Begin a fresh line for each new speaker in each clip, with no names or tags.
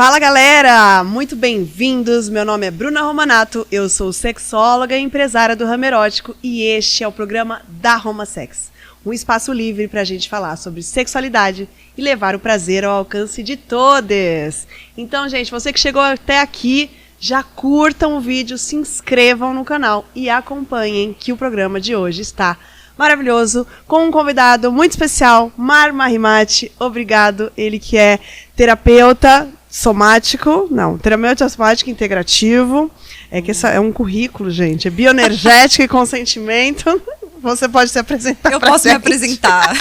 Fala galera, muito bem-vindos, meu nome é Bruna Romanato, eu sou sexóloga e empresária do ramo erótico e este é o programa da Romasex, um espaço livre para a gente falar sobre sexualidade e levar o prazer ao alcance de todos. Então gente, você que chegou até aqui, já curtam o vídeo, se inscrevam no canal e acompanhem que o programa de hoje está maravilhoso, com um convidado muito especial, Mar Marimati, obrigado, ele que é terapeuta terapeuta somático integrativo, que essa é um currículo, gente, é bioenergética e consentimento, você pode se apresentar.
Eu posso me apresentar.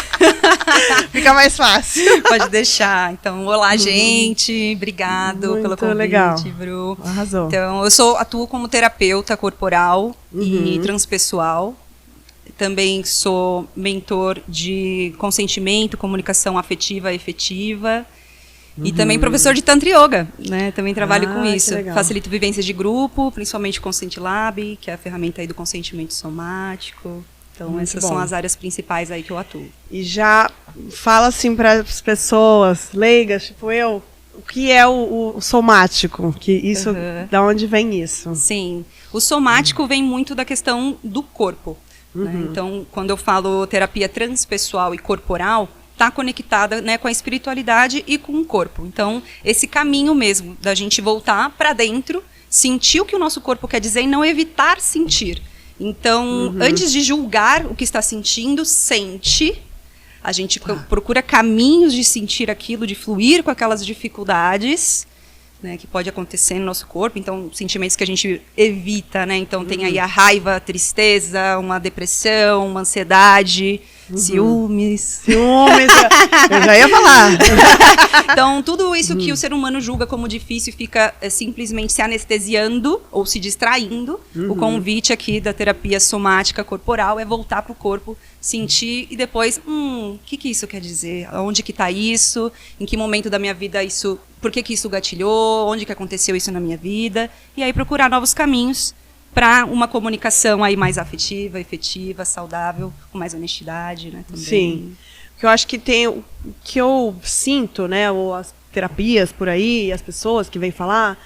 Fica mais fácil.
Pode deixar. Então, olá, gente, obrigado pelo convite,
legal.
Bru.
Arrasou.
Então, atuo como terapeuta corporal e transpessoal. Também sou mentor de consentimento, comunicação afetiva e efetiva. E também professor de Tantra Yoga, né? Também trabalho com isso. Facilito vivências de grupo, principalmente o Consent Lab, que é a ferramenta aí do consentimento somático. Então, essas são as áreas principais aí que eu atuo.
E já fala assim para as pessoas leigas, tipo eu, o que é o somático? Que isso, da onde vem isso?
Sim, o somático vem muito da questão do corpo. Né? Então, quando eu falo terapia transpessoal e corporal, está conectada, né, com a espiritualidade e com o corpo. Então, esse caminho mesmo da gente voltar para dentro, sentir o que o nosso corpo quer dizer e não evitar sentir. Então, antes de julgar o que está sentindo, sente. A gente procura caminhos de sentir aquilo, de fluir com aquelas dificuldades, né, que pode acontecer no nosso corpo. Então, sentimentos que a gente evita, né? Então, tem aí a raiva, a tristeza, uma depressão, uma ansiedade, ciúmes.
Eu já ia falar.
Então, tudo isso que o ser humano julga como difícil fica simplesmente se anestesiando ou se distraindo. O convite aqui da terapia somática corporal é voltar para o corpo, sentir e depois, o que isso quer dizer? Onde que está isso? Em que momento da minha vida isso... Por que isso gatilhou? Onde que aconteceu isso na minha vida? E aí procurar novos caminhos para uma comunicação aí mais afetiva, efetiva, saudável, com mais honestidade, né? Também.
Sim. Porque eu acho que tem o que eu sinto, né? Ou as terapias por aí, as pessoas que vêm falar,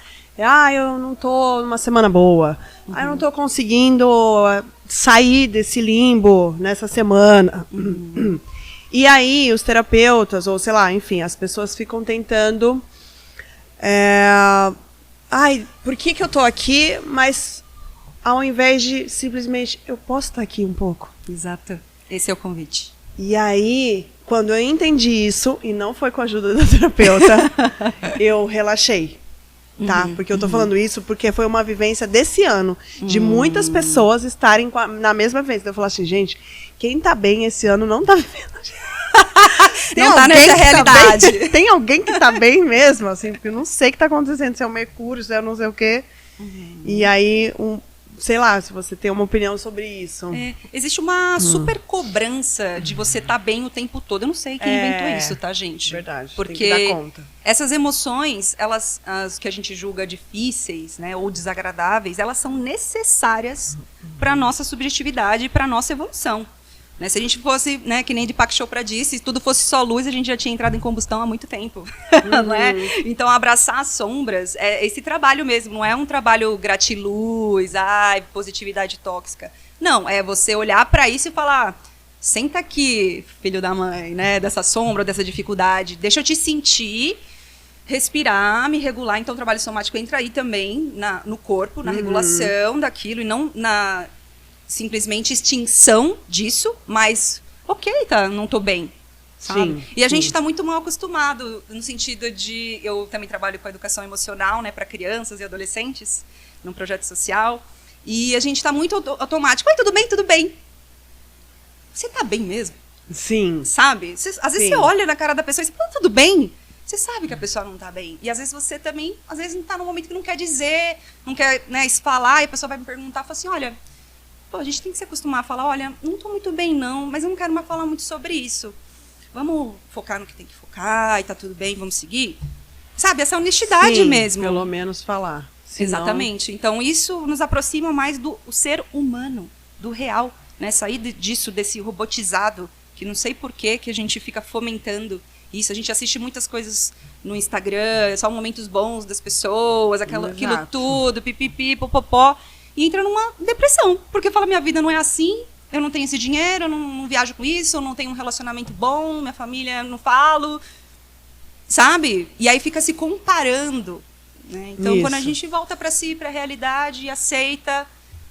eu não tô numa semana boa. Eu não tô conseguindo sair desse limbo nessa semana. E aí os terapeutas, ou sei lá, enfim, as pessoas ficam tentando... por que eu tô aqui, mas ao invés de simplesmente, eu posso estar aqui um pouco.
Exato. Esse é o convite.
E aí, quando eu entendi isso, e não foi com a ajuda da terapeuta, eu relaxei, tá? Porque eu tô falando isso porque foi uma vivência desse ano, de muitas pessoas estarem na mesma vivência. Então eu falo assim, gente, quem tá bem esse ano não tá vivendo,
não tá nessa realidade.
Tá tem alguém que tá bem mesmo, assim, porque eu não sei o que tá acontecendo, se é o Mercúrio, se é não sei o quê. E aí, sei lá, se você tem uma opinião sobre isso.
Existe uma super cobrança de você estar bem o tempo todo. Eu não sei quem inventou isso, tá, gente?
Verdade,
porque
tem que dar conta.
Essas emoções, as que a gente julga difíceis, né, ou desagradáveis, elas são necessárias para a nossa subjetividade e para a nossa evolução. Né, se a gente fosse, né, que nem Deepak Chopra disse, se tudo fosse só luz, a gente já tinha entrado em combustão há muito tempo. Né? Então, abraçar as sombras é esse trabalho mesmo, não é um trabalho gratiluz, positividade tóxica. Não, é você olhar para isso e falar, senta aqui, filho da mãe, né, dessa sombra, dessa dificuldade, deixa eu te sentir, respirar, me regular. Então, o trabalho somático entra aí também no corpo, na regulação daquilo e não na... simplesmente extinção disso, mas não tô bem, sabe? E a gente está muito mal acostumado no sentido de, eu também trabalho com a educação emocional, né, para crianças e adolescentes, num projeto social, e a gente está muito automático, tudo bem, tudo bem. Você tá bem mesmo?
Sim.
Sabe? Às vezes você olha na cara da pessoa e você fala, tudo bem? Você sabe que a pessoa não tá bem. E às vezes você também, não tá no momento que não quer dizer, não quer, né, falar, e a pessoa vai me perguntar, fala assim, olha, a gente tem que se acostumar a falar, olha, não estou muito bem não, mas eu não quero mais falar muito sobre isso. Vamos focar no que tem que focar e tá tudo bem, vamos seguir? Sabe, essa honestidade mesmo.
Pelo menos falar.
Senão... Exatamente. Então, isso nos aproxima mais do ser humano, do real. Né? Sair desse robotizado, que não sei por que a gente fica fomentando isso. A gente assiste muitas coisas no Instagram, só momentos bons das pessoas, aquilo tudo, pipipi, popopó. E entra numa depressão, porque fala, minha vida não é assim, eu não tenho esse dinheiro, eu não viajo com isso, eu não tenho um relacionamento bom, minha família não falo, sabe? E aí fica se comparando, né? Então, quando a gente volta para si, para a realidade, e aceita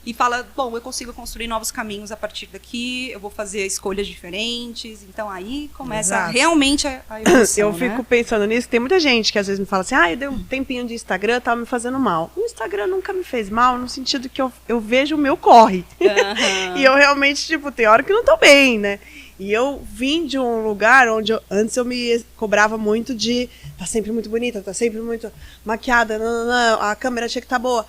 e fala, bom, eu consigo construir novos caminhos a partir daqui, eu vou fazer escolhas diferentes. Então, aí começa realmente a evolução,
Eu fico pensando nisso, tem muita gente que às vezes me fala assim, eu dei um tempinho de Instagram, tava me fazendo mal. O Instagram nunca me fez mal, no sentido que eu vejo o meu corre. E eu realmente, tipo, tem hora que não tô bem, né? E eu vim de um lugar onde antes eu me cobrava muito de tá sempre muito bonita, tá sempre muito maquiada, a câmera tinha que estar boa.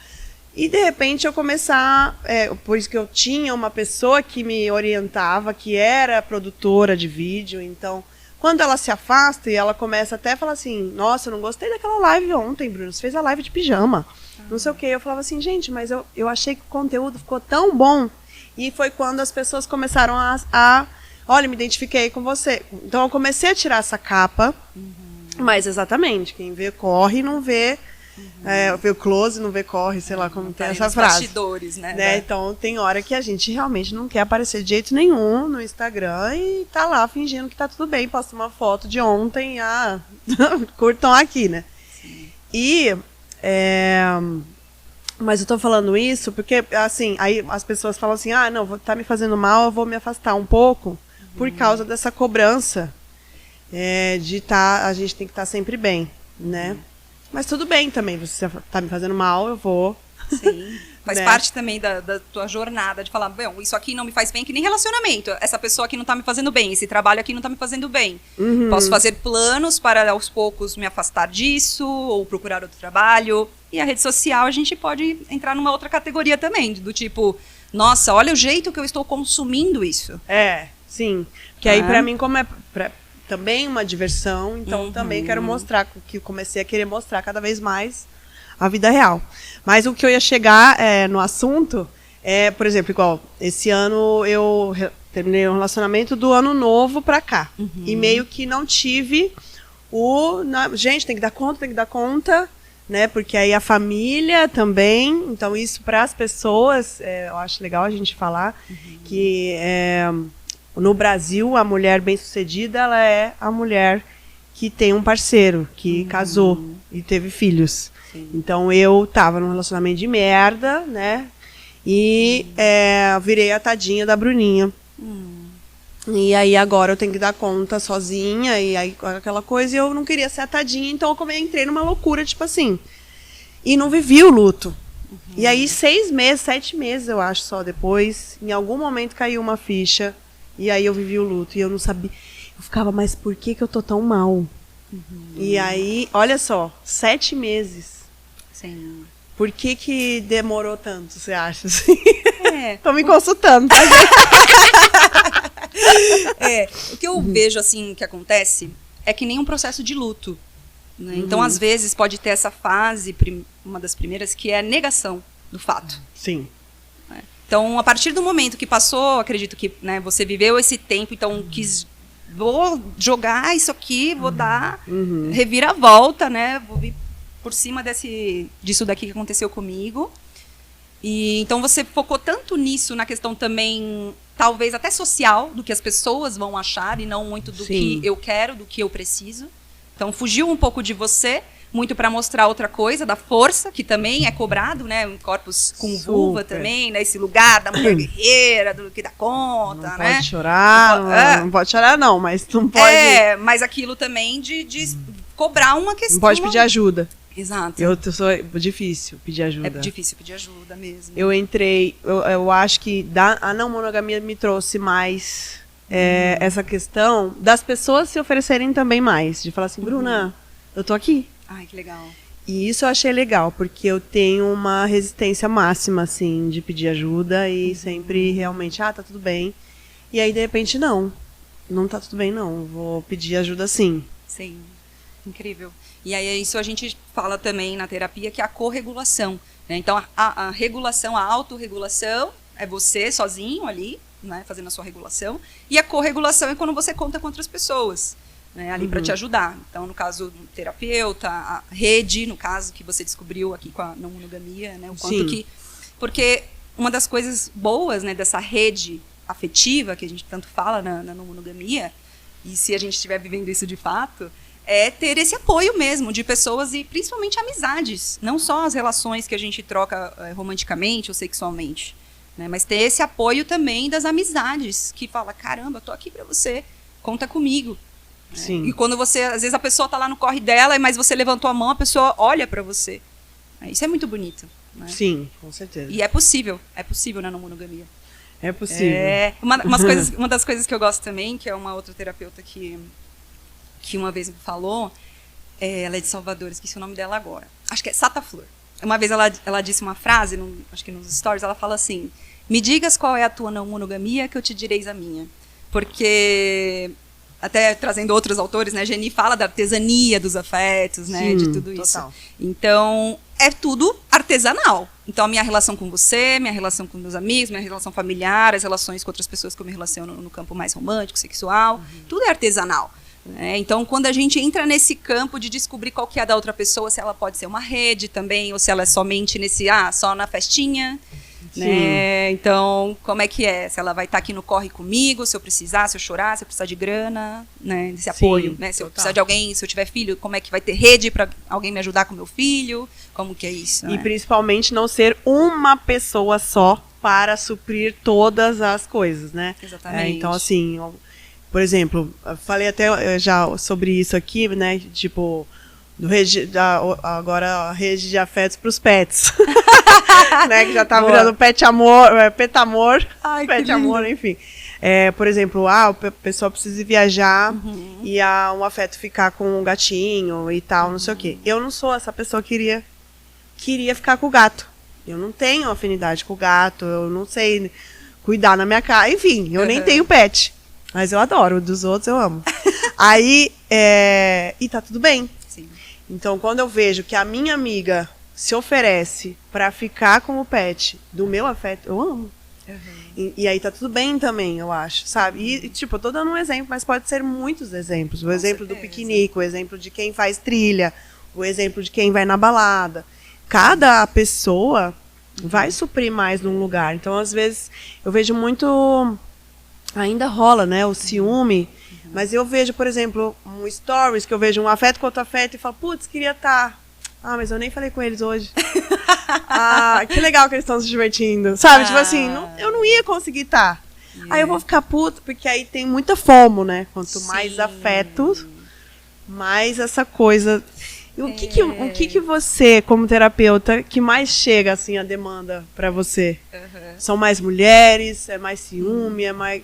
E, de repente, eu começar... por isso que eu tinha uma pessoa que me orientava, que era produtora de vídeo. Então, quando ela se afasta e ela começa até a falar assim, nossa, eu não gostei daquela live ontem, Bruno. Você fez a live de pijama. Não sei o quê. Eu falava assim, gente, mas eu achei que o conteúdo ficou tão bom. E foi quando as pessoas começaram olha, me identifiquei com você. Então, eu comecei a tirar essa capa. Mas, exatamente, quem vê corre, não vê... vê o close, não vê corre, sei lá como tem essa frase.
Bastidores, né?
Então tem hora que a gente realmente não quer aparecer de jeito nenhum no Instagram e tá lá fingindo que tá tudo bem, posta uma foto de ontem, curtam aqui, né? Sim. Mas eu tô falando isso porque, assim, aí as pessoas falam assim, não, tá me fazendo mal, eu vou me afastar um pouco por causa dessa cobrança a gente tem que estar sempre bem, né? Mas tudo bem também, você tá me fazendo mal, eu vou.
Sim. Faz parte também da tua jornada, de falar, bom, isso aqui não me faz bem, que nem relacionamento. Essa pessoa aqui não tá me fazendo bem, esse trabalho aqui não tá me fazendo bem. Posso fazer planos para, aos poucos, me afastar disso, ou procurar outro trabalho. E a rede social, a gente pode entrar numa outra categoria também, do tipo, nossa, olha o jeito que eu estou consumindo isso.
Sim. Porque aí, pra mim, como é... também uma diversão, então também quero mostrar, que comecei a querer mostrar cada vez mais a vida real. Mas o que eu ia chegar no assunto por exemplo, igual, esse ano eu terminei um relacionamento do ano novo pra cá. E meio que não tive gente, tem que dar conta, né? Porque aí a família também, então isso para as pessoas, eu acho legal a gente falar que... no Brasil, a mulher bem-sucedida, ela é a mulher que tem um parceiro, que casou e teve filhos. Sim. Então, eu tava num relacionamento de merda, né? E virei a tadinha da Bruninha. E aí, agora eu tenho que dar conta sozinha, e aí aquela coisa, e eu não queria ser a tadinha, então eu entrei numa loucura, tipo assim. E não vivi o luto. E aí, 6 meses, 7 meses, eu acho, só depois, em algum momento caiu uma ficha. E aí eu vivi o luto e eu não sabia. Eu ficava, mas por que eu tô tão mal? E aí, olha só, 7 meses.
Sim.
Por que demorou tanto, você acha? Assim? Tô me consultando, tá?
O que eu vejo, assim, que acontece é que nem um processo de luto. Né? Então, às vezes, pode ter essa fase, uma das primeiras, que é a negação do fato.
Sim.
Então, a partir do momento que passou, acredito que, né, você viveu esse tempo, então vou jogar isso aqui, vou dar reviravolta, né? Vou vir por cima disso daqui que aconteceu comigo. E então você focou tanto nisso, na questão também, talvez até social, do que as pessoas vão achar e não muito do que eu quero, do que eu preciso. Então fugiu um pouco de você, muito para mostrar outra coisa, da força, que também é cobrado, né? Corpos com vulva também, né? Esse lugar da mulher guerreira, do que dá conta,
não
né?
Pode chorar, não pode chorar não, mas não pode...
mas aquilo também de cobrar uma questão...
Não pode pedir ajuda.
Exato.
Eu sou difícil pedir ajuda.
É difícil pedir ajuda mesmo.
Eu acho que a não monogamia me trouxe mais essa questão das pessoas se oferecerem também mais. De falar assim, Bruna, eu tô aqui.
Ai, que legal.
E isso eu achei legal, porque eu tenho uma resistência máxima, assim, de pedir ajuda e sempre realmente, tá tudo bem. E aí, de repente, não tá tudo bem, não. Vou pedir ajuda sim.
Sim, incrível. E aí, isso a gente fala também na terapia, que é a corregulação. Né? Então, a regulação, a autorregulação, é você sozinho ali, né, fazendo a sua regulação. E a corregulação é quando você conta com outras pessoas. né, ali para te ajudar. Então, no caso do terapeuta, a rede, no caso que você descobriu aqui com a não monogamia, né, o quanto
Sim.
que... Porque uma das coisas boas, né, dessa rede afetiva, que a gente tanto fala na não monogamia, e se a gente estiver vivendo isso de fato, é ter esse apoio mesmo de pessoas e principalmente amizades. Não só as relações que a gente troca romanticamente ou sexualmente, né, mas ter esse apoio também das amizades, que fala, caramba, tô aqui para você, conta comigo.
Sim.
E quando você, às vezes a pessoa tá lá no corre dela, mas você levantou a mão, a pessoa olha para você. Isso é muito bonito. Né?
Sim, com certeza.
E é possível na não monogamia.
É possível.
Uma das coisas que eu gosto também, que é uma outra terapeuta que uma vez me falou, ela é de Salvador, esqueci o nome dela agora. Acho que é Sata Flor. Uma vez ela disse uma frase, acho que nos stories, ela fala assim, me digas qual é a tua não monogamia que eu te direis a minha. Porque, até trazendo outros autores, né, Geni fala da artesania dos afetos, né,
Sim,
de tudo isso.
total.
Então, é tudo artesanal. Então, a minha relação com você, minha relação com meus amigos, minha relação familiar, as relações com outras pessoas que eu me relaciono no campo mais romântico, sexual, tudo é artesanal. Né? Então, quando a gente entra nesse campo de descobrir qual que é a da outra pessoa, se ela pode ser uma rede também, ou se ela é somente só na festinha. Né? Então, como é que é? Se ela vai estar aqui no corre comigo, se eu precisar, se eu chorar, se eu precisar de grana, né? Desse apoio, né? Se eu precisar de alguém, se eu tiver filho, como é que vai ter rede para alguém me ajudar com meu filho? Como que é isso?
E principalmente não ser uma pessoa só para suprir todas as coisas, né?
Exatamente.
Então, assim, por exemplo, eu falei até já sobre isso aqui, né? Tipo, agora a rede de afetos para os pets. Né, que já tá virando pet amor,
Ai,
pet amor, enfim. Por exemplo, a pessoa precisa viajar e um afeto ficar com um gatinho e tal, não sei o quê. Eu não sou essa pessoa que queria ficar com o gato. Eu não tenho afinidade com o gato, eu não sei cuidar na minha casa, enfim, eu nem tenho pet. Mas eu adoro, dos outros eu amo. Aí, e tá tudo bem.
Sim.
Então, quando eu vejo que a minha amiga se oferece pra ficar com o pet do meu afeto, eu amo. E aí tá tudo bem também, eu acho, sabe? E, tipo, eu tô dando um exemplo, mas pode ser muitos exemplos. O exemplo do piquenique, o exemplo de quem faz trilha, o exemplo de quem vai na balada. Cada pessoa vai suprir mais num lugar. Então, às vezes, eu vejo muito... Ainda rola, né? O ciúme. Mas eu vejo, por exemplo, um stories que eu vejo um afeto com outro afeto e falo, putz, queria estar... Ah, mas eu nem falei com eles hoje. Que legal que eles estão se divertindo. Sabe, tipo assim, eu não ia conseguir estar. Aí eu vou ficar puto, porque aí tem muita FOMO, né? Quanto mais afetos, mais essa coisa. E o que você, como terapeuta, que mais chega, assim, a demanda pra você? São mais mulheres? É mais ciúme? É mais...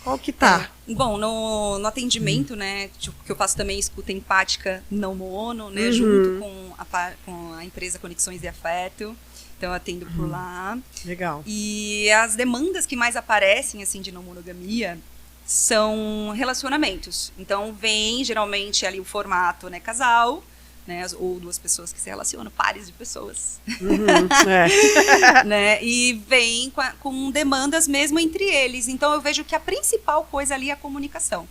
Qual que tá?
Bom, no atendimento, né, tipo, que eu faço também escuta empática não mono, né, junto com a empresa Conexões de Afeto. Então eu atendo por lá.
Legal.
E as demandas que mais aparecem, assim, de não monogamia são relacionamentos. Então vem geralmente ali o formato, né, casal, né, ou duas pessoas que se relacionam, pares de pessoas. Né, e vem com demandas mesmo entre eles. Então eu vejo que a principal coisa ali é a comunicação.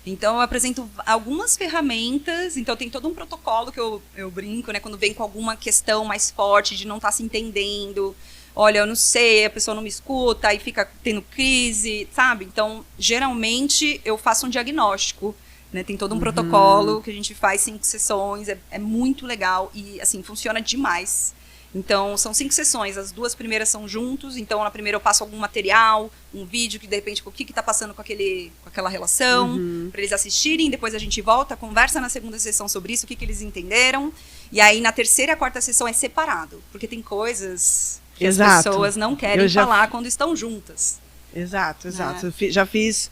Então eu apresento algumas ferramentas, então tem todo um protocolo que eu brinco, né, quando vem com alguma questão mais forte de não estar se entendendo. Olha, eu não sei, a pessoa não me escuta, aí fica tendo crise, sabe? Então, geralmente, eu faço um diagnóstico, né? Tem todo um protocolo que a gente faz 5 sessões, é muito legal e, assim, funciona demais. Então, são 5 sessões, as 2 primeiras são juntos, então na primeira eu passo algum material, um vídeo que, de repente, o que está passando com aquela relação, para eles assistirem, depois a gente volta, conversa na segunda sessão sobre isso, o que eles entenderam, e aí na terceira e a quarta sessão é separado, porque tem coisas... que as pessoas não querem falar quando estão juntas. Exato.
Eu já fiz,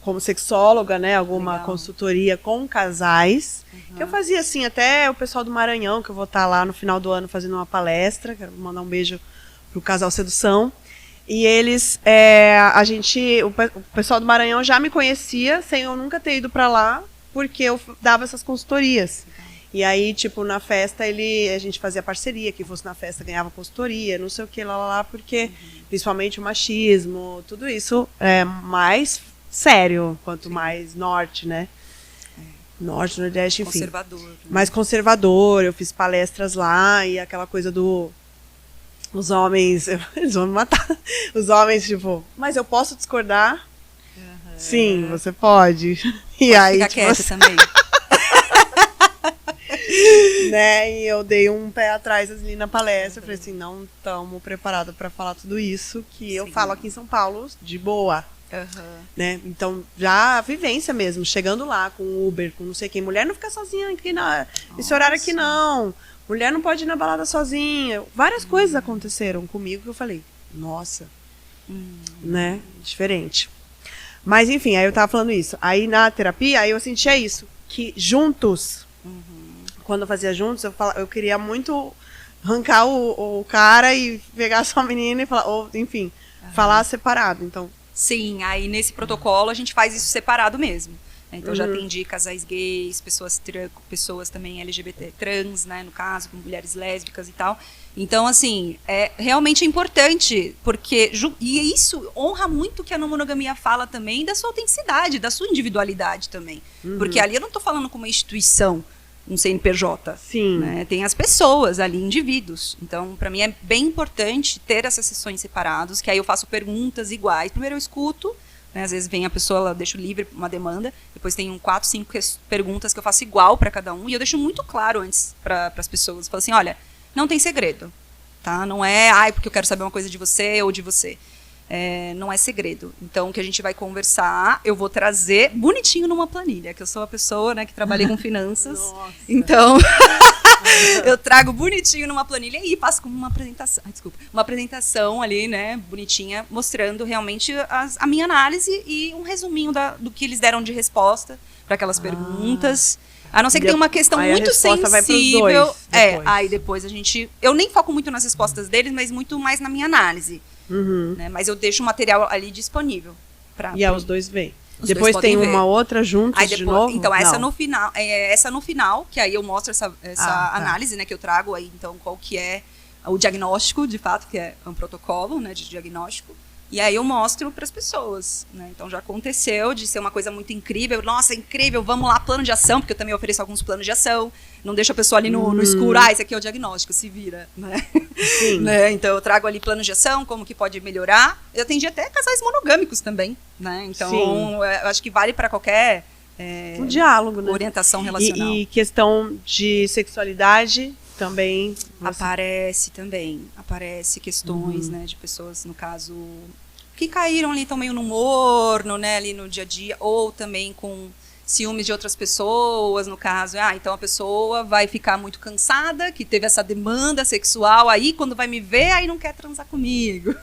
como sexóloga, né, alguma consultoria com casais. Que eu fazia, assim, até o pessoal do Maranhão, que eu vou estar lá no final do ano fazendo uma palestra. Quero mandar um beijo pro Casal Sedução. E eles, o pessoal do Maranhão já me conhecia, sem eu nunca ter ido para lá, porque eu dava essas consultorias. E aí, tipo, na festa, a gente fazia parceria, quem fosse na festa ganhava consultoria, não sei o que, lá, porque principalmente o machismo, tudo isso mais sério, quanto mais norte, né? Norte, nordeste, enfim.
Conservador. Né?
Mais conservador, eu fiz palestras lá e aquela coisa do... Os homens, eles vão me matar. Os homens, tipo, mas eu posso discordar? Sim, você pode. E
pode
aí,
ficar
tipo,
quieta também.
né? E eu dei um pé atrás ali na palestra. Eu falei assim, não estamos preparados para falar tudo isso que eu falo aqui em São Paulo de boa. Né? Então, já a vivência mesmo, chegando lá com Uber, com não sei quem. Mulher não fica sozinha aqui nesse horário aqui, não. Mulher não pode ir na balada sozinha. Várias coisas aconteceram comigo que eu falei, nossa, né? Diferente. Mas, enfim, aí eu tava falando isso. Aí na terapia, aí eu sentia isso. Que juntos, quando eu fazia juntos, eu queria muito arrancar o cara e pegar só a menina e falar, ou, enfim, falar separado. Então,
sim, aí nesse protocolo a gente faz isso separado mesmo. Então já atendi casais gays, pessoas também LGBT trans, né, no caso, com mulheres lésbicas e tal. Então, assim, realmente é importante, porque e isso honra muito o que a não monogamia fala também da sua autenticidade, da sua individualidade também. Porque ali eu não estou falando com uma instituição, um CNPJ.
Sim.
Né? Tem as pessoas ali, indivíduos. Então, para mim é bem importante ter essas sessões separadas, que aí eu faço perguntas iguais. Primeiro eu escuto, né? Às vezes vem a pessoa, ela deixa livre uma demanda, depois tem 4, 5 perguntas que eu faço igual para cada um, e eu deixo muito claro antes para as pessoas. Eu falo assim, olha, não tem segredo, tá? Não é, porque eu quero saber uma coisa de você ou de você. Não é segredo. Então, o que a gente vai conversar, eu vou trazer bonitinho numa planilha, que eu sou a pessoa, né, que trabalhei com finanças. Nossa. Então, eu trago bonitinho numa planilha e faço como uma apresentação. Uma apresentação ali, né, bonitinha, mostrando realmente a minha análise e um resuminho do que eles deram de resposta para aquelas perguntas. A não ser que tenha uma questão muito sensível. Aí depois eu nem foco muito nas respostas deles, mas muito mais na minha análise. Né? Mas eu deixo o material ali disponível.
Os dois vêm. Depois tem uma outra juntos de novo?
Então, essa no final, que aí eu mostro essa análise, né, que eu trago aí, então, qual que é o diagnóstico, de fato, que é um protocolo, né, de diagnóstico. E aí eu mostro para as pessoas, né? Então já aconteceu de ser uma coisa muito incrível. Nossa, incrível, vamos lá, plano de ação, porque eu também ofereço alguns planos de ação. Não deixo a pessoa ali no escuro, esse aqui é o diagnóstico, se vira, né? Sim. Né? Então eu trago ali planos de ação, como que pode melhorar. Eu atendi até casais monogâmicos também, né? Então eu acho que vale para qualquer
um diálogo, né?
Orientação relacional.
E questão de sexualidade também
aparece questões, né, de pessoas, no caso, que caíram ali também no morno, né, ali no dia a dia, ou também com ciúmes de outras pessoas, no caso, então a pessoa vai ficar muito cansada, que teve essa demanda sexual, aí quando vai me ver, aí não quer transar comigo.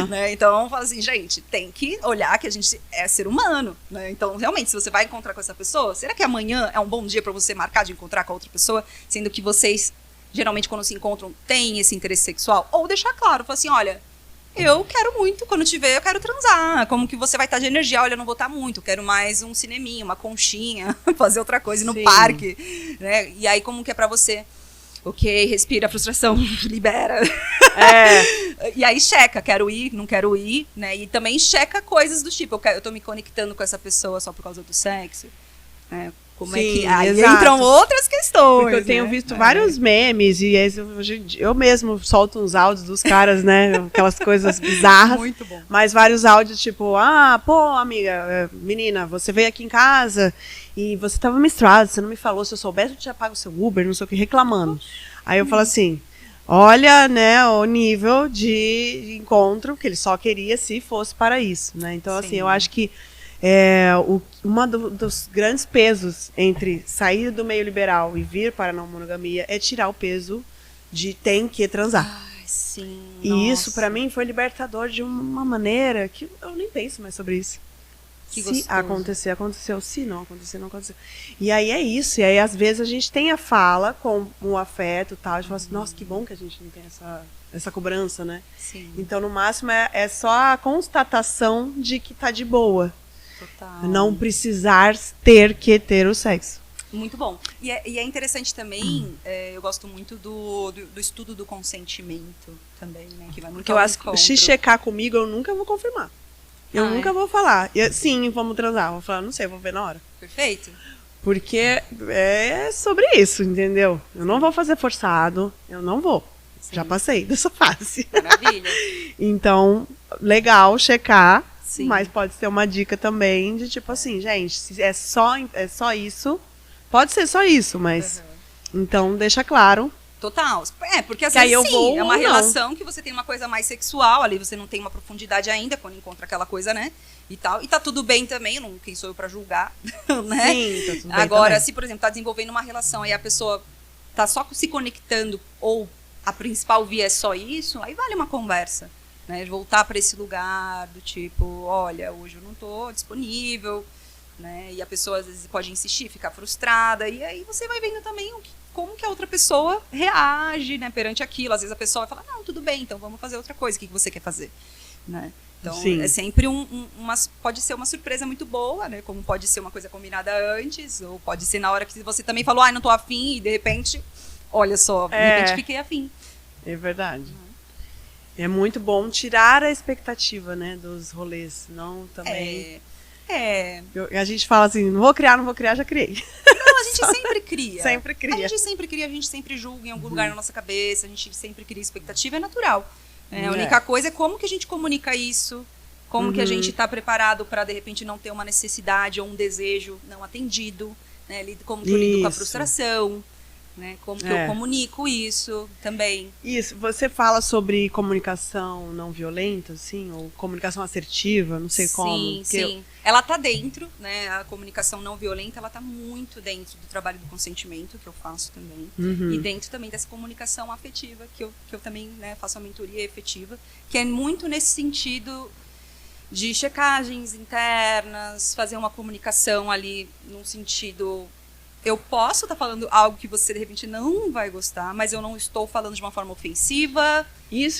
Né? Então, fala assim, gente, tem que olhar que a gente é ser humano, né? Então, realmente, se você vai encontrar com essa pessoa, será que amanhã é um bom dia para você marcar de encontrar com a outra pessoa, sendo que vocês, geralmente, quando se encontram, têm esse interesse sexual? Ou deixar claro, falar assim, olha, eu quero muito, quando te ver, eu quero transar. Como que você vai estar de energia? Olha, eu não vou estar muito, eu quero mais um cineminha, uma conchinha, fazer outra coisa, ir no parque. Né? E aí, como que é pra você? Ok, respira, frustração, libera. E aí checa, quero ir, não quero ir, né? E também checa coisas do tipo, eu tô me conectando com essa pessoa só por causa do sexo, né? Como é que... Aí entram outras questões.
Porque eu tenho visto vários memes e eu mesmo solto uns áudios dos caras, né? Aquelas coisas bizarras.
Muito bom.
Mas vários áudios tipo, amiga, menina, você veio aqui em casa e você tava menstruada, você não me falou, se eu soubesse eu tinha pago o seu Uber, não sei o que, reclamando. Aí eu falo assim, olha, né, o nível de encontro que ele só queria se fosse para isso, né? Então, assim, eu acho que dos grandes pesos entre sair do meio liberal e vir para a não monogamia é tirar o peso de tem que transar.
Sim,
e isso, para mim, foi libertador de uma maneira que eu nem penso mais sobre isso. Se acontecer, aconteceu. Se não acontecer, não aconteceu. E aí é isso. E aí, às vezes, a gente tem a fala com o afeto e tal. A gente fala assim, nossa, que bom que a gente não tem essa cobrança, né?
Sim.
Então, no máximo, é só a constatação de que tá de boa.
Total.
Não precisar ter o sexo.
Muito bom. E é interessante também, eu gosto muito do estudo do consentimento também, né? Que vai muito
Porque eu acho que se checar comigo, eu nunca vou confirmar. Eu nunca vou falar. Sim, vamos transar. Vou falar, não sei, vou ver na hora.
Perfeito.
Porque é sobre isso, entendeu? Eu não vou fazer forçado, eu não vou. Sim. Já passei dessa fase.
Maravilha.
Então, legal checar,
Sim.
mas pode ser uma dica também de tipo assim, gente, se é só isso, pode ser só isso, mas então deixa claro.
Total. Porque às vezes
eu vou,
é uma relação que você tem uma coisa mais sexual, ali você não tem uma profundidade ainda, quando encontra aquela coisa, né? E tal. E tá tudo bem também, quem sou eu pra julgar, né?
Sim, tá tudo bem.
Agora,
também.
se, por exemplo, tá desenvolvendo uma relação e a pessoa tá só se conectando, ou a principal via é só isso, aí vale uma conversa, né? Voltar pra esse lugar do tipo, olha, hoje eu não tô disponível, né? E a pessoa às vezes pode insistir, ficar frustrada, e aí você vai vendo também como que a outra pessoa reage, né, perante aquilo. Às vezes a pessoa vai falar, não, tudo bem, então vamos fazer outra coisa, o que você quer fazer, né? Então,
Sim.
é sempre pode ser uma surpresa muito boa, né? Como pode ser uma coisa combinada antes, ou pode ser na hora que você também falou, não tô afim, e de repente, olha só, de repente fiquei afim.
É verdade. É muito bom tirar a expectativa, né, dos rolês, não também... A gente fala assim, não vou criar, já criei.
Não, a gente sempre cria.
Sempre cria.
A gente sempre cria, a gente sempre julga em algum lugar na nossa cabeça, a gente sempre cria expectativa, é natural. A única coisa é como que a gente comunica isso, como que a gente está preparado para, de repente, não ter uma necessidade ou um desejo não atendido, né? Como que eu lido com a frustração, né? Como que eu comunico isso também.
Isso, você fala sobre comunicação não violenta, assim, ou comunicação assertiva, não sei como.
Sim. Ela está dentro, né? A comunicação não violenta, ela está muito dentro do trabalho do consentimento, que eu faço também. E dentro também dessa comunicação afetiva, que eu também, né, faço a mentoria efetiva, que é muito nesse sentido de checagens internas, fazer uma comunicação ali num sentido... Eu posso estar falando algo que você, de repente, não vai gostar, mas eu não estou falando de uma forma ofensiva,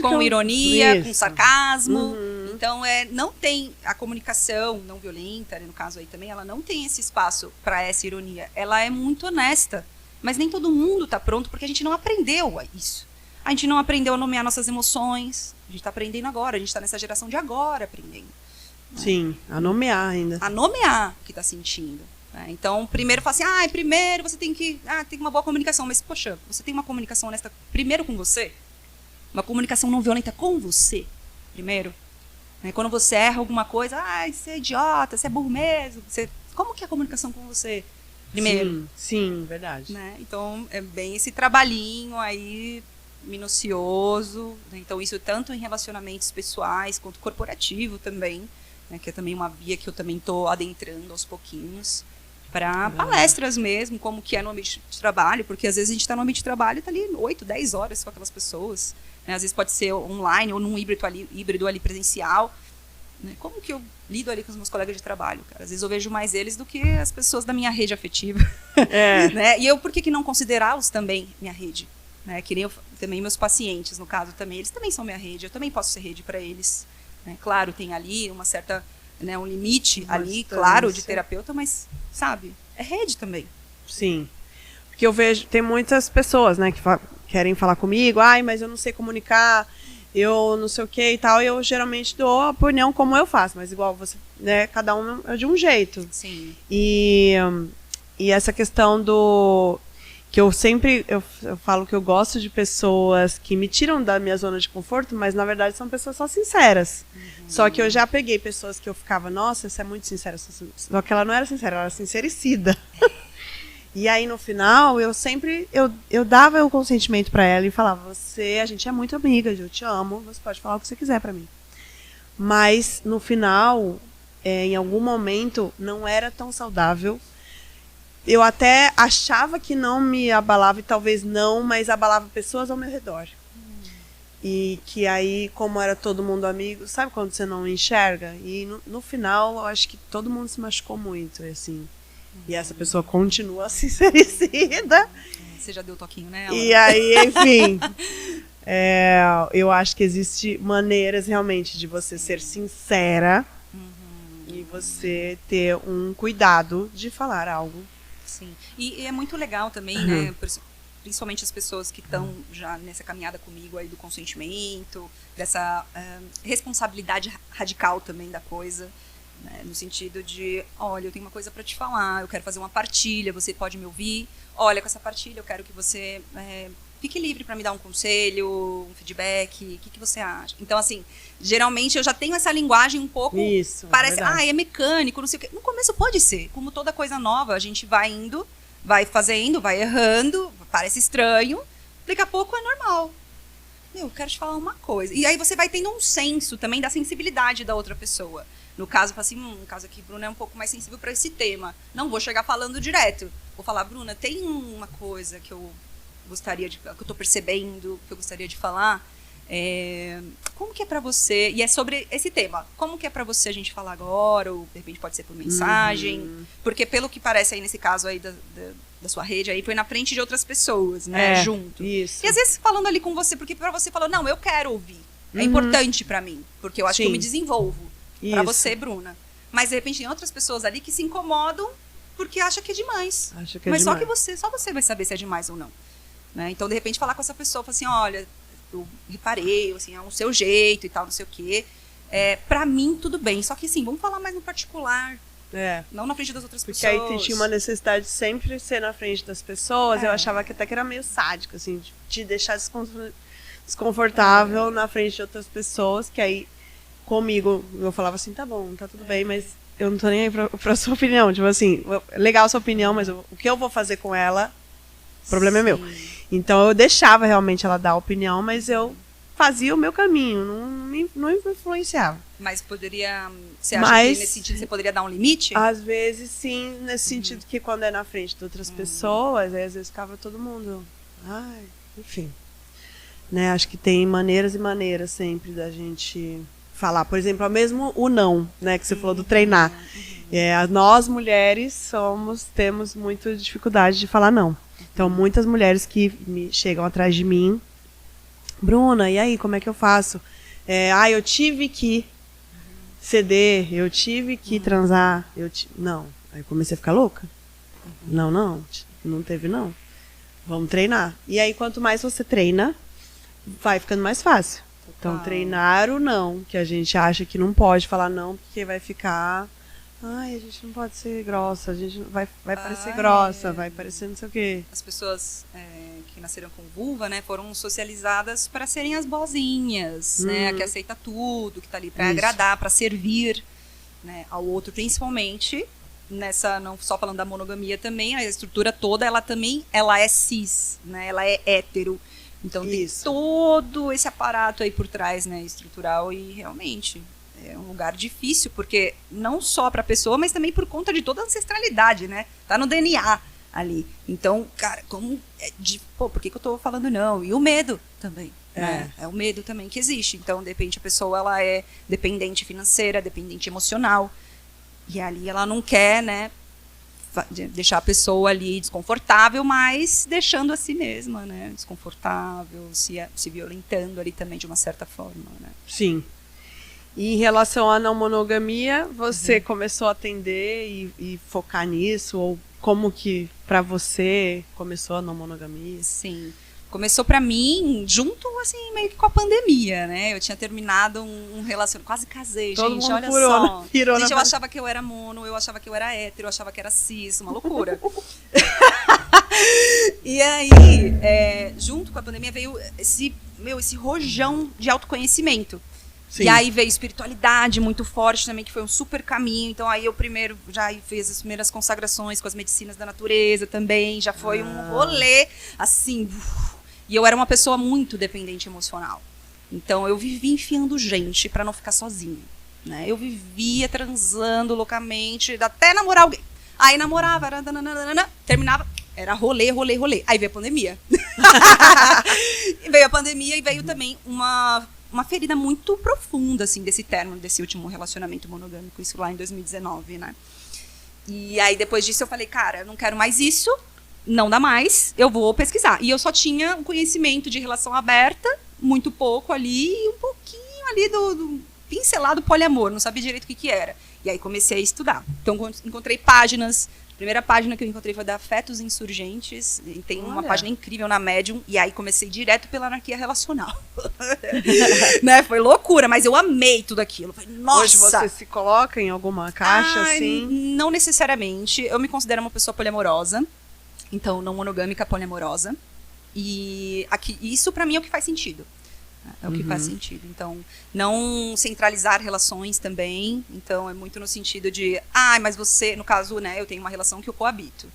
com ironia, com sarcasmo. Então, não tem a comunicação não violenta, né, no caso aí também, ela não tem esse espaço para essa ironia. Ela é muito honesta, mas nem todo mundo está pronto, porque a gente não aprendeu isso. A gente não aprendeu a nomear nossas emoções. A gente está aprendendo agora, a gente está nessa geração de agora aprendendo.
Sim, a nomear ainda.
A nomear o que está sentindo. Então, primeiro fala assim, primeiro você tem que ter uma boa comunicação. Mas, poxa, você tem uma comunicação honesta primeiro com você? Uma comunicação não violenta com você, primeiro? Quando você erra alguma coisa, você é idiota, você é burro mesmo. Como que é a comunicação com você? Primeiro.
Sim, verdade.
Né? Então, é bem esse trabalhinho aí, minucioso. Né? Então, isso tanto em relacionamentos pessoais, quanto corporativo também, né? Que é também uma via que eu também estou adentrando aos pouquinhos. Para palestras mesmo, como que é no ambiente de trabalho, porque às vezes a gente está no ambiente de trabalho e está ali 8, 10 horas com aquelas pessoas, né? Às vezes pode ser online ou num híbrido ali presencial, né? Como que eu lido ali com os meus colegas de trabalho, cara? Às vezes eu vejo mais eles do que as pessoas da minha rede afetiva, né? E eu, por que não considerá-los também minha rede, né? Que nem eu, também meus pacientes, no caso também, eles também são minha rede, eu também posso ser rede para eles, né? Claro, tem ali uma certa... Né, um limite ali, claro, de terapeuta, mas, sabe, é rede também.
Sim. Porque eu vejo, tem muitas pessoas, né, que querem falar comigo, mas eu não sei comunicar, eu não sei o que e tal, e eu geralmente dou a opinião como eu faço, mas igual você, né, cada um é de um jeito.
Sim.
E essa questão do... que eu sempre, eu falo que eu gosto de pessoas que me tiram da minha zona de conforto, mas na verdade são pessoas só sinceras. Só que eu já peguei pessoas que eu ficava, nossa, você é muito sincera. Só que ela não era sincera, ela era sincericida. E aí no final, eu dava o consentimento pra ela e falava, a gente é muito amiga, eu te amo, você pode falar o que você quiser pra mim. Mas no final, em algum momento, não era tão saudável. Eu até achava que não me abalava, e talvez não, mas abalava pessoas ao meu redor. E que aí, como era todo mundo amigo, sabe quando você não enxerga? E no final, eu acho que todo mundo se machucou muito, assim. E essa pessoa continua sincericida.
Você já deu toquinho, né?
E aí, enfim, eu acho que existe maneiras realmente de você ser sincera e você ter um cuidado de falar algo.
Sim. E é muito legal também, né? principalmente as pessoas que estão já nessa caminhada comigo aí do consentimento, dessa responsabilidade radical também da coisa, né, no sentido de, olha, eu tenho uma coisa para te falar, eu quero fazer uma partilha, você pode me ouvir, olha, com essa partilha eu quero que você fique livre para me dar um conselho, um feedback, o que você acha? Então, assim, geralmente eu já tenho essa linguagem um pouco,
isso,
parece, é mecânico, não sei o quê. No começo pode ser, como toda coisa nova, a gente vai indo, vai fazendo, vai errando, parece estranho, daqui a pouco é normal. Eu quero te falar uma coisa. E aí você vai tendo um senso também da sensibilidade da outra pessoa. No caso, assim, no caso aqui, Bruna é um pouco mais sensível para esse tema. Não vou chegar falando direto. Vou falar, Bruna, tem uma coisa que eu gostaria que eu estou percebendo, que eu gostaria de falar. Como que é para você? E é sobre esse tema. Como que é para você a gente falar agora? Ou, de repente, pode ser por mensagem. Porque, pelo que parece aí nesse caso aí da sua rede, aí foi na frente de outras pessoas, né? Junto.
Isso.
E às vezes falando ali com você, porque para você falou, não, eu quero ouvir. É importante para mim. Porque eu acho que eu me desenvolvo. Para você, Bruna. Mas, de repente, tem outras pessoas ali que se incomodam porque acham que é demais. Mas só você vai saber se é demais ou não. Né? Então, de repente, falar com essa pessoa, falar assim, olha, eu reparei, assim, é o seu jeito e tal, não sei o quê. Pra mim, tudo bem. Só que, assim, vamos falar mais no particular. Não na frente das outras pessoas.
Porque aí tinha uma necessidade de sempre ser na frente das pessoas. Eu achava que até que era meio sádico, assim, de te deixar desconfortável na frente de outras pessoas, que aí comigo, eu falava assim, tá bom, tá tudo bem, mas eu não tô nem aí pra sua opinião. Tipo assim, legal a sua opinião, mas o que eu vou fazer com ela, o problema é meu. Então eu deixava realmente ela dar a opinião, mas eu fazia o meu caminho, não influenciava.
Mas poderia... Você acha que nesse sentido você poderia dar um limite?
Às vezes sim, nesse sentido que quando é na frente de outras pessoas, aí às vezes ficava todo mundo... enfim. Né, acho que tem maneiras e maneiras sempre da gente... falar, por exemplo, mesmo o não, né, que você falou do treinar. Nós mulheres temos muita dificuldade de falar não. Então, muitas mulheres que chegam atrás de mim, Bruna, e aí, como é que eu faço? Eu tive que ceder, eu tive que transar, não. Aí eu comecei a ficar louca. Não teve não. Vamos treinar. E aí, quanto mais você treina, vai ficando mais fácil. Então, treinar o não, que a gente acha que não pode falar não, porque vai ficar... a gente não pode ser grossa, a gente vai parecer grossa, vai parecer não sei o quê.
As pessoas que nasceram com vulva, né, foram socializadas para serem as boazinhas, né, a que aceita tudo, que tá ali para agradar, para servir, né, ao outro, principalmente nessa, não só falando da monogamia também, a estrutura toda, ela é cis, né, ela é hétero. Então tem todo esse aparato aí por trás, né, estrutural, e realmente é um lugar difícil, porque não só para a pessoa, mas também por conta de toda a ancestralidade, né? Tá no DNA ali. Então, cara, por que eu tô falando não? E o medo também, né? É o medo também que existe. Então, de repente, a pessoa ela é dependente financeira, dependente emocional, e ali ela não quer, né, deixar a pessoa ali desconfortável, mas deixando a si mesma, né, desconfortável, se violentando ali também de uma certa forma, né?
Sim. E em relação à não monogamia, você começou a atender e focar nisso? Ou como que pra você começou a não monogamia?
Sim. Começou pra mim junto, assim, meio que com a pandemia, né? Eu tinha terminado um relacionamento, quase casei,
todo
gente,
mundo
olha
furou,
só. Gente, eu achava que eu era mono, eu achava que eu era hétero, eu achava que era cis, uma loucura. E aí, junto com a pandemia, veio esse rojão de autoconhecimento. Sim. E aí veio espiritualidade muito forte também, que foi um super caminho. Então aí eu primeiro já fiz as primeiras consagrações com as medicinas da natureza também. Já foi um rolê, assim... E eu era uma pessoa muito dependente emocional. Então eu vivia enfiando gente pra não ficar sozinha, né? Eu vivia transando loucamente, até namorar alguém. Aí namorava, terminava, era rolê. Aí veio a pandemia. Veio a pandemia e veio também uma ferida muito profunda, assim, desse término, desse último relacionamento monogâmico, isso lá em 2019, né? E aí, depois disso, eu falei, cara, eu não quero mais isso, não dá mais, eu vou pesquisar. E eu só tinha um conhecimento de relação aberta, muito pouco ali, e um pouquinho ali do pincelado poliamor, não sabia direito o que era. E aí comecei a estudar. Então, encontrei páginas Primeira página que eu encontrei foi da Fetos Insurgentes, e tem uma
Olha.
página incrível na Medium, e aí comecei direto pela anarquia relacional. Né? Foi loucura, mas eu amei tudo aquilo. Falei, nossa!
Hoje você se coloca em alguma caixa, assim?
Não necessariamente. Eu me considero uma pessoa poliamorosa, então não monogâmica, poliamorosa. E isso pra mim é o que faz sentido. É o que faz sentido. Então, não centralizar relações também. Então, é muito no sentido de... mas você... No caso, né? Eu tenho uma relação que eu coabito.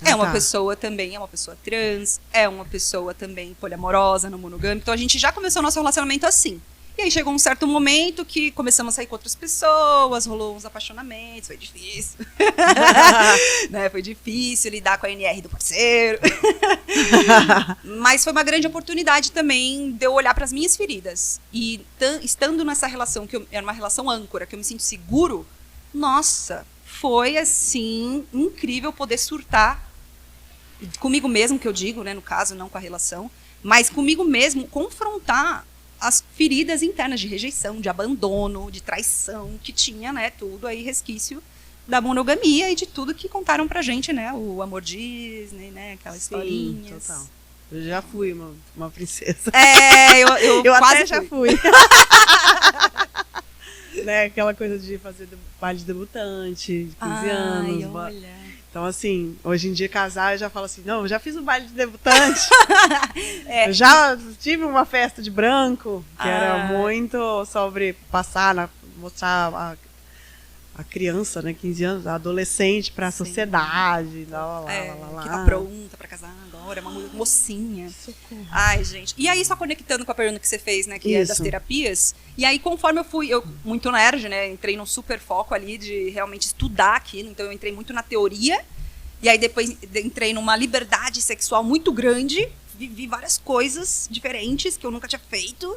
É uma pessoa também, é uma pessoa trans. É uma pessoa também poliamorosa, não monogâmica. Então, a gente já começou o nosso relacionamento assim. E aí, chegou um certo momento que começamos a sair com outras pessoas. Rolou uns apaixonamentos. Foi difícil. Né? Foi difícil lidar com a NR do parceiro. Mas foi uma grande oportunidade também de eu olhar para as minhas feridas. E estando nessa relação, que era uma relação âncora, que eu me sinto seguro, nossa, foi assim, incrível poder surtar comigo mesmo, que eu digo, né, no caso, não com a relação, mas comigo mesmo, confrontar as feridas internas de rejeição, de abandono, de traição, que tinha, né, tudo aí resquício da monogamia e de tudo que contaram pra gente, né, o amor Disney, né, aquelas historinhas.
Total. Eu já fui uma princesa.
Eu
Eu
quase
até já fui. Né, aquela coisa de fazer baile de debutante, de 15 anos.
Olha.
Então, assim, hoje em dia casar, eu já falo assim, não, eu já fiz um baile de debutante. Eu já tive uma festa de branco, que era muito sobre mostrar a criança, né, 15 anos, a adolescente para a sociedade.
Que tá pronta para casar agora, uma mocinha.
Socorro.
Ai, gente. E aí, só conectando com a pergunta que você fez, né, que é das terapias. E aí, conforme eu muito nerd, né, entrei num super foco ali de realmente estudar aquilo. Então, eu entrei muito na teoria. E aí, depois, entrei numa liberdade sexual muito grande. Vivi várias coisas diferentes que eu nunca tinha feito.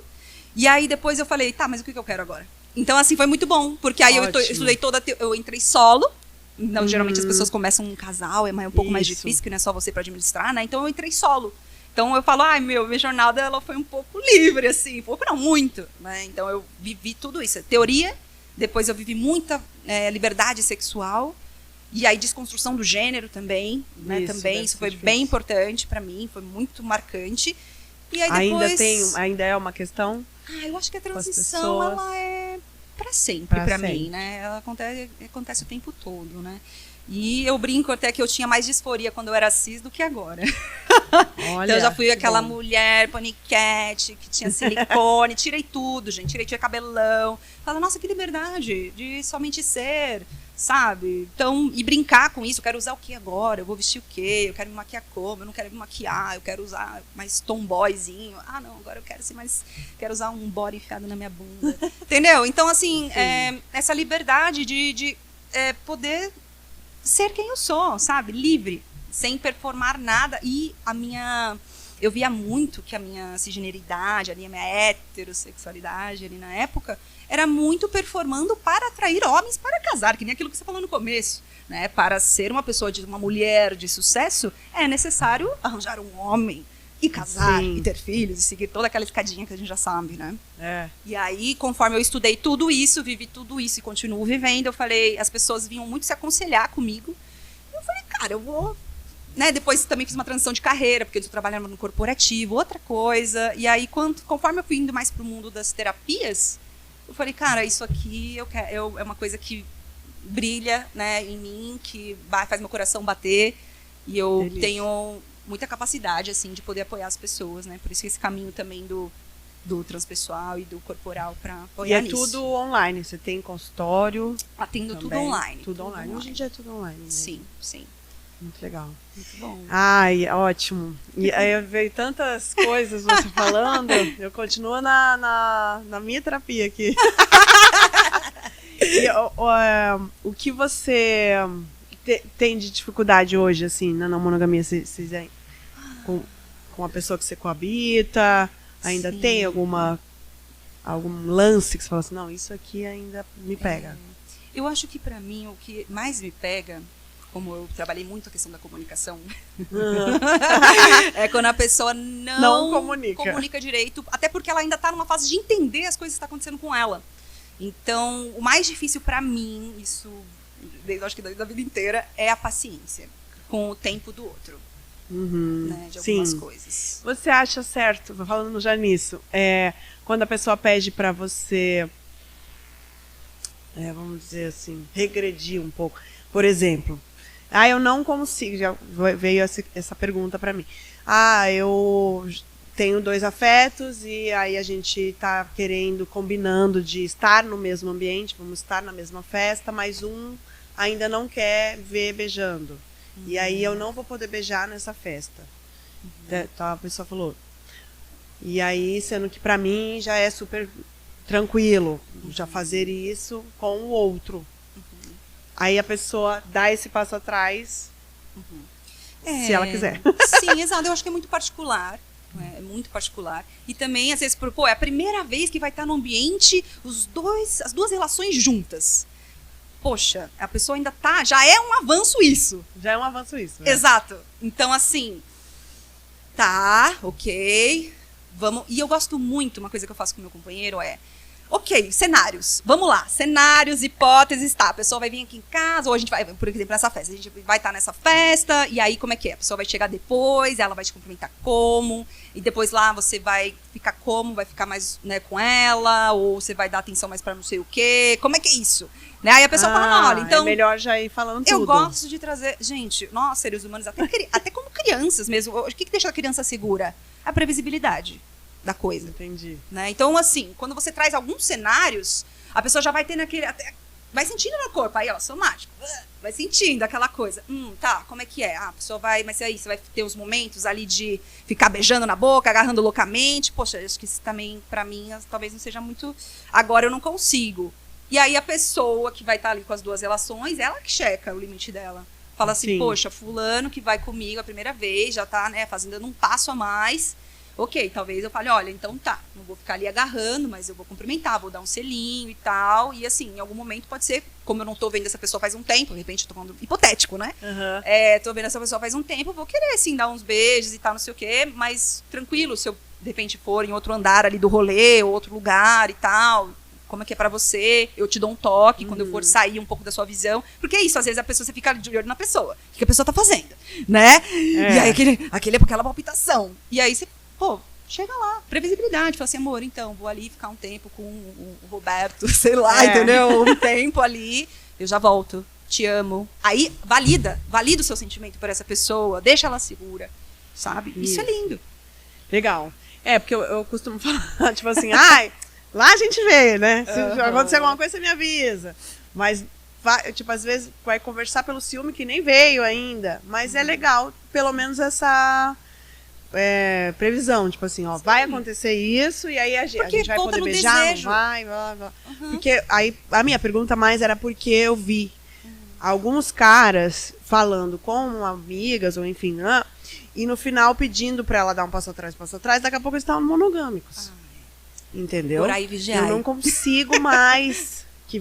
E aí, depois eu falei, tá, mas o que eu quero agora? Então, assim, foi muito bom. Porque aí eu estudei eu entrei solo. Então, geralmente as pessoas começam um casal, é um pouco mais difícil, que não é só você para administrar, né? Então, eu entrei solo. Então, eu falo, minha jornada ela foi um pouco livre, assim. Pouco não, muito. Né? Então, eu vivi tudo isso. Teoria, depois eu vivi muita liberdade sexual. E aí, desconstrução do gênero também. Né? Isso foi bem importante para mim, foi muito marcante. E aí, depois...
Ainda é uma questão?
Eu acho que a transição, ela é para sempre para mim, né? Ela acontece o tempo todo, né? E eu brinco até que eu tinha mais disforia quando eu era cis do que agora.
Olha,
então eu já fui aquela mulher paniquete, que tinha silicone, tirei tudo, gente, tirei cabelão. Fala, nossa, que liberdade de somente ser, sabe? Então, e brincar com isso, eu quero usar o que agora? Eu vou vestir o quê? Eu quero me maquiar como? Eu não quero me maquiar, eu quero usar mais tomboyzinho. Não, agora eu quero ser mais... Quero usar um body enfiado na minha bunda. Entendeu? Então, assim, essa liberdade de poder ser quem eu sou, sabe? Livre, sem performar nada. E eu via muito que a minha cisgeneridade, a minha heterossexualidade ali na época, era muito performando para atrair homens para casar, que nem aquilo que você falou no começo, né? Para ser uma mulher de sucesso, é necessário arranjar um homem e casar, e ter filhos, e seguir toda aquela escadinha que a gente já sabe, né? E aí, conforme eu estudei tudo isso, vivi tudo isso e continuo vivendo, eu falei, as pessoas vinham muito se aconselhar comigo. Eu falei, cara, eu vou... Né? Depois também fiz uma transição de carreira, porque eu trabalhava no corporativo, outra coisa. E aí, conforme eu fui indo mais pro mundo das terapias, eu falei, cara, isso aqui é uma coisa que brilha, né, em mim, que faz meu coração bater. E eu tenho muita capacidade, assim, de poder apoiar as pessoas, né? Por isso que esse caminho também do transpessoal e do corporal para apoiar nisso.
E é tudo online? Você tem consultório?
Atendo
também.
Tudo online.
Tudo online. Hoje em dia é tudo online. Né?
Sim, sim.
Muito legal.
Muito bom.
Ai, ótimo. E aí veio tantas coisas você falando, eu continuo na minha terapia aqui. E, o que você tem de dificuldade hoje, assim, na não monogamia? Com a pessoa que você coabita? Ainda tem algum lance que você fala assim, não, isso aqui ainda me pega?
Eu acho que pra mim o que mais me pega, como eu trabalhei muito a questão da comunicação, é quando a pessoa não comunica direito, até porque ela ainda tá numa fase de entender as coisas que estão acontecendo com ela. Então, o mais difícil pra mim, isso desde acho que da vida inteira, é a paciência com o tempo do outro. Né, de algumas coisas.
Você acha certo, falando já nisso, quando a pessoa pede para você, vamos dizer assim, regredir um pouco. Por exemplo, eu não consigo, já veio essa pergunta para mim. Eu tenho 2 afetos e aí a gente tá combinando de estar no mesmo ambiente, vamos estar na mesma festa, mas um ainda não quer ver beijando. E aí eu não vou poder beijar nessa festa. Então a pessoa falou. E aí, sendo que pra mim já é super tranquilo já fazer isso com o outro. Aí a pessoa dá esse passo atrás, se ela quiser.
Sim, exato. Eu acho que é muito particular. É muito particular. E também, às vezes, é a primeira vez que vai estar no ambiente as 2 relações juntas. Poxa, a pessoa ainda tá... Já é um avanço isso.
Já é um avanço isso.
Exato. Então, assim... Tá, ok. Vamos... E eu gosto muito, uma coisa que eu faço com o meu companheiro ok, cenários. Vamos lá. Cenários, hipóteses, tá. A pessoa vai vir aqui em casa, ou a gente vai, por exemplo, nessa festa. A gente vai estar nessa festa, e aí como é que é? A pessoa vai chegar depois, ela vai te cumprimentar como, e depois lá você vai ficar como, vai ficar mais, né, com ela, ou você vai dar atenção mais pra não sei o quê. Como é que é isso? Né? Aí a pessoa fala, olha, então...
É melhor já ir falando tudo.
Eu gosto de trazer... Gente, nós, seres humanos, até como crianças mesmo, o que deixa a criança segura? A previsibilidade da coisa.
Entendi.
Né? Então, assim, quando você traz alguns cenários, a pessoa já vai ter vai sentindo no corpo, aí, ó, somático. Vai sentindo aquela coisa. Tá, como é que é? A pessoa vai... Mas aí, você vai ter os momentos ali de ficar beijando na boca, agarrando loucamente. Poxa, acho que isso também, pra mim, talvez não seja muito... Agora eu não consigo. E aí a pessoa que vai estar ali com as 2 relações, ela que checa o limite dela. Fala assim, poxa, fulano que vai comigo a primeira vez, já tá, né, dando um passo a mais. Ok, talvez eu fale, olha, então tá, não vou ficar ali agarrando, mas eu vou cumprimentar, vou dar um selinho e tal. E assim, em algum momento pode ser, como eu não tô vendo essa pessoa faz um tempo, de repente tô falando hipotético, né? Tô vendo essa pessoa faz um tempo, vou querer, assim, dar uns beijos e tal, não sei o quê, mas tranquilo, se eu, de repente, for em outro andar ali do rolê, ou outro lugar e tal... Como é que é pra você, eu te dou um toque quando eu for sair um pouco da sua visão. Porque é isso, às vezes a pessoa, você fica de olho na pessoa. O que a pessoa tá fazendo, né? E aí aquela palpitação. E aí você, chega lá, previsibilidade. Fala assim, amor, então, vou ali ficar um tempo com o Roberto, sei lá, entendeu? Um tempo ali, eu já volto, te amo. Aí, valida o seu sentimento por essa pessoa, deixa ela segura, sabe? Isso é lindo.
Legal. Porque eu costumo falar, tipo assim, lá a gente vê, né? Se acontecer alguma coisa, você me avisa. Mas, tipo, às vezes vai conversar pelo ciúme que nem veio ainda. Mas é legal, pelo menos, essa previsão. Tipo assim, vai acontecer isso e aí a gente vai poder beijar, desejo. Não vai, blá, blá. Porque aí, a minha pergunta mais era porque eu vi alguns caras falando com amigas, ou enfim, e no final pedindo pra ela dar um passo atrás, daqui a pouco eles estavam monogâmicos. Entendeu?
Por aí, vigiar.
Eu não consigo mais te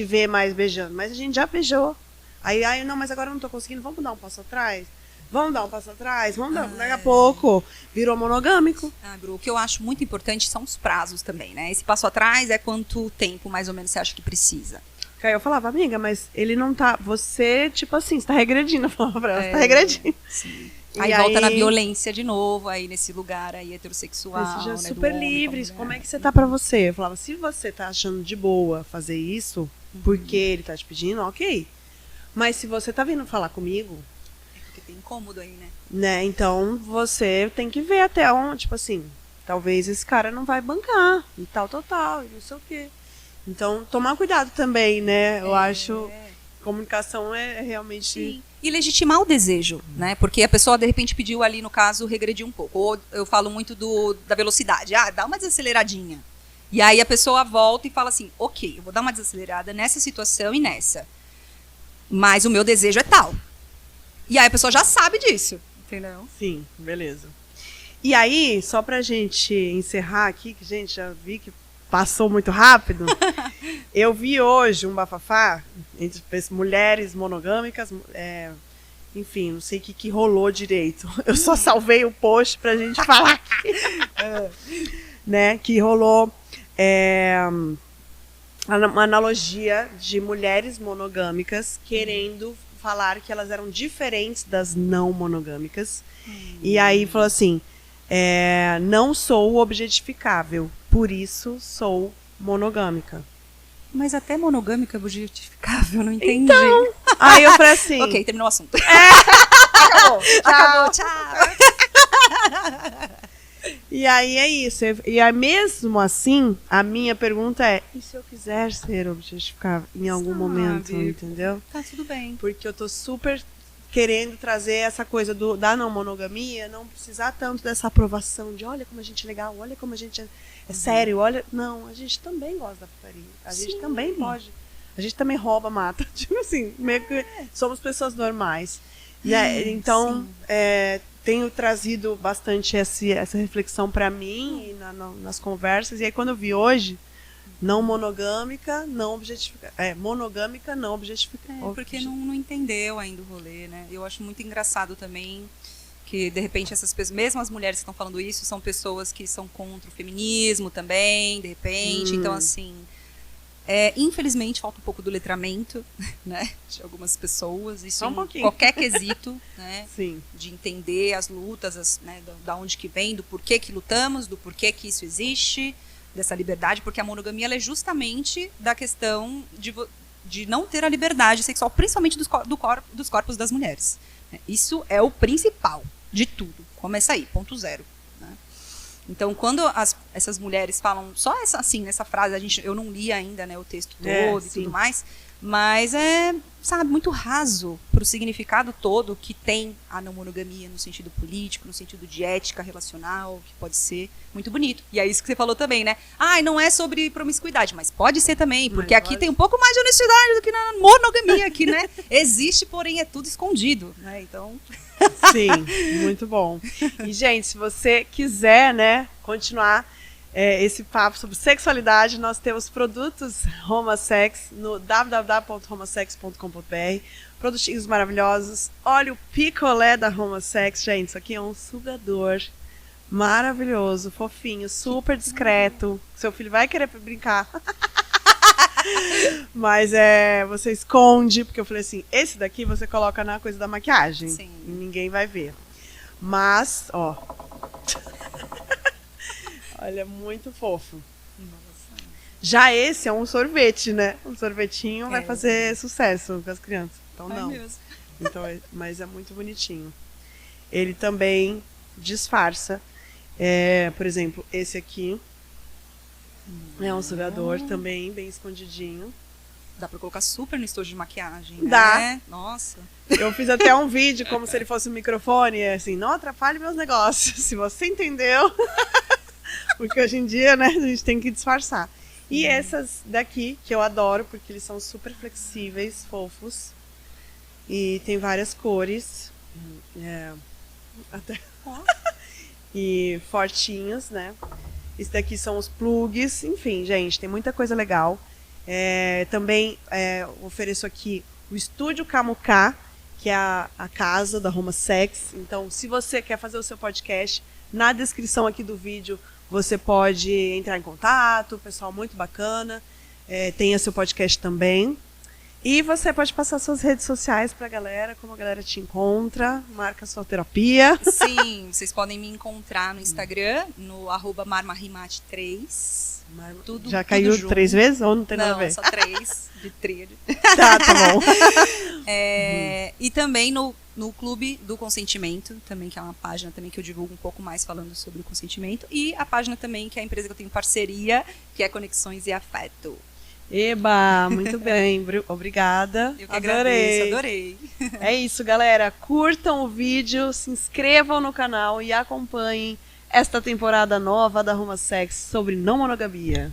ver mais beijando. Mas a gente já beijou. Aí, não, mas agora eu não tô conseguindo. Vamos dar um passo atrás? Daqui a pouco virou monogâmico.
Bru, o que eu acho muito importante são os prazos também, né? Esse passo atrás é quanto tempo, mais ou menos, você acha que precisa?
Aí eu falava, amiga, mas ele não tá... Você, tipo assim, você tá regredindo. Eu falava pra ela, você tá regredindo.
Sim. Aí volta na violência de novo, aí nesse lugar aí heterossexual.
Você já
né,
super livre. Como é que você tá pra você? Eu falava, se você tá achando de boa fazer isso, porque ele tá te pedindo, ok. Mas se você tá vindo falar comigo...
É porque tem incômodo aí,
né? Então você tem que ver até onde, tipo assim, talvez esse cara não vai bancar, e tal, e não sei o quê. Então, tomar cuidado também, né? Eu acho... Comunicação é realmente...
Sim. E legitimar o desejo, né? Porque a pessoa, de repente, pediu ali, no caso, regredir um pouco. Ou eu falo muito da velocidade. Dá uma desaceleradinha. E aí a pessoa volta e fala assim, ok, eu vou dar uma desacelerada nessa situação e nessa. Mas o meu desejo é tal. E aí a pessoa já sabe disso, entendeu?
Sim, beleza. E aí, só pra gente encerrar aqui, que gente, já vi que passou muito rápido. Eu vi hoje um bafafá entre mulheres monogâmicas, enfim, não sei o que rolou direito. Eu só salvei o post pra gente falar aqui. Né, que rolou uma analogia de mulheres monogâmicas querendo falar que elas eram diferentes das não monogâmicas. E aí falou assim, não sou objetificável, por isso sou monogâmica.
Mas até monogâmica é objetificável, não entendi.
Então, aí eu falei assim...
Ok, terminou o assunto.
Acabou.
Acabou, tchau.
E aí é isso. E aí, mesmo assim, a minha pergunta é, e se eu quiser ser objetificável em algum momento, entendeu?
Tá tudo bem.
Porque eu tô super querendo trazer essa coisa da não monogamia, não precisar tanto dessa aprovação de olha como a gente é legal, olha como a gente é sério, olha... Não, a gente também gosta da putaria. A gente também pode. A gente também rouba, mata. Tipo assim, meio que somos pessoas normais. E então, tenho trazido bastante essa reflexão para mim e nas conversas. E aí, quando eu vi hoje, não monogâmica, não objetifica. Monogâmica, não objetifica.
Porque não entendeu ainda o rolê, né? Eu acho muito engraçado também que, de repente, essas pessoas, mesmo as mulheres que estão falando isso, são pessoas que são contra o feminismo também, de repente. Então, assim, infelizmente, falta um pouco do letramento, né, de algumas pessoas. Isso em qualquer quesito, né?
Sim.
De entender as lutas, né, da onde que vem, do porquê que lutamos, do porquê que isso existe, dessa liberdade, porque a monogamia ela é justamente da questão de não ter a liberdade sexual, principalmente dos corpos das mulheres. Isso é o principal de tudo. Começa aí, ponto zero. Né? Então, quando essas mulheres falam só nessa frase, eu não li ainda, né, o texto todo e tudo mais, mas sabe, muito raso para o significado todo que tem a não monogamia no sentido político, no sentido de ética relacional, que pode ser muito bonito. E é isso que você falou também, né? Não é sobre promiscuidade, mas pode ser também, porque aqui tem um pouco mais de honestidade do que na monogamia, que, né, existe, porém é tudo escondido, né? Então...
Sim, muito bom. E, gente, se você quiser, né, continuar esse papo sobre sexualidade, nós temos produtos Romasex no www.romasex.com.br. Produtinhos maravilhosos. Olha o picolé da Romasex, gente. Isso aqui é um sugador maravilhoso, fofinho, super discreto. Seu filho vai querer brincar. Mas você esconde, porque eu falei assim, esse daqui você coloca na coisa da maquiagem.
Sim.
E ninguém vai ver. Mas, ó. Olha, muito fofo.
Nossa.
Já esse é um sorvete, né? Um sorvetinho vai fazer sucesso com as crianças. Então não.
Mesmo.
Então, mas é muito bonitinho. Ele também disfarça. Por exemplo, esse aqui é um sugador também, bem escondidinho.
Dá pra colocar super no estojo de maquiagem,
Dá.
né? Nossa.
Eu fiz até um vídeo como se ele fosse um microfone, assim, não atrapalhe meus negócios. Se você entendeu. Porque hoje em dia, né, a gente tem que disfarçar. E essas daqui, que eu adoro, porque eles são super flexíveis, fofos. E tem várias cores. E fortinhos, né? Esse daqui são os plugs. Enfim, gente, tem muita coisa legal. Também ofereço aqui o Estúdio Camucá, que é a casa da Romasex. Então, se você quer fazer o seu podcast, na descrição aqui do vídeo você pode entrar em contato, pessoal muito bacana. Tenha seu podcast também. E você pode passar suas redes sociais pra galera, como a galera te encontra, marca sua terapia.
Sim, vocês podem me encontrar no Instagram, no @marmarimate3.
Já caiu
tudo
3 vezes ou não tem nada a ver?
Não, só 3, de tríade.
Tá bom.
E também no Clube do Consentimento, também, que é uma página também que eu divulgo um pouco mais falando sobre o consentimento. E a página também, que é a empresa que eu tenho parceria, que é Conexões e Afeto.
Eba, muito bem, obrigada.
Eu que agradeço, adorei.
É isso, galera. Curtam o vídeo, se inscrevam no canal e acompanhem esta temporada nova da Romasex sobre não monogamia.